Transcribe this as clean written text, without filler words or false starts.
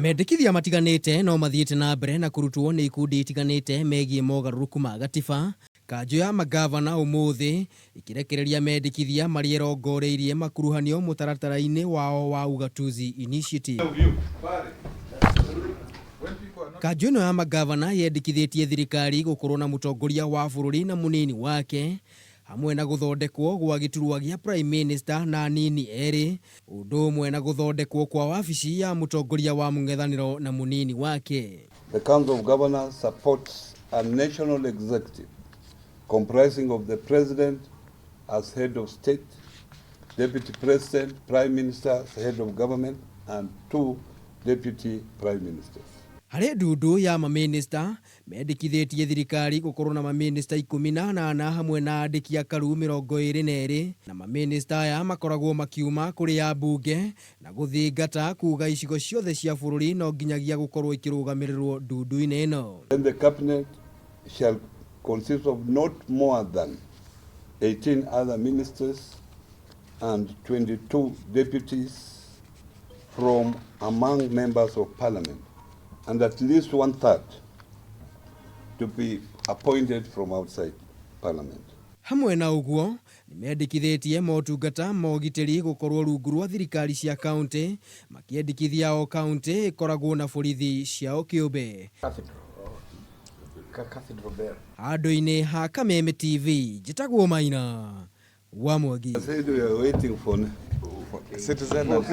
Mendekithia matiganite no mathiete na mbere na kurutwo ni ikundi itiganite megie mogaruruku ma gatiba. Kanjo ya magavana umuthi ikirekereria mendekithia marierongoreirie makuruhanio mutaratara-ini wao wa Ugatuzi Initiative. Kanjo ino ya magavana yendekithitie thirikari gukorwo na mutongoria wa bururi na munini wake, hamwe na guthondekwo gwa giturwa gia Prime Minister na nini eri, undu umwe na guthondekwo kwa wabici ya mutongoria wa mung'ethaniro na munini wake. The Council of Governors supports a national executive comprising of the President as head of state, Deputy President, Prime Minister as head of government, and 2 Deputy Prime Ministers. Hare ndundu ya maminista mendekithitie thirikari gukorwo na maminista 18 hamwe na andiki a karu 22 na maminista aya makoragwo makiuma kuri ya bunge na guthingata kuga icigo ciothe cia bururi no nginyagia gukorwo ikirugamirirwo ndundu-ini ino. The cabinet shall consist of not more than 18 other ministers and 22 deputies from among members of parliament, and at least 1/3 to be appointed from outside parliament. Hamwe na uguo ni mendekithitie motungata mogitiri gukorwo rungu rwa thirikari cia kaunti, makiendekithia o kaunti ikoragwo na borithi ciao kĩũmbe. Handũ-inĩ ha Kameme TV, njĩtagwo Maina wa Mwangi. I said we are waiting for citizen and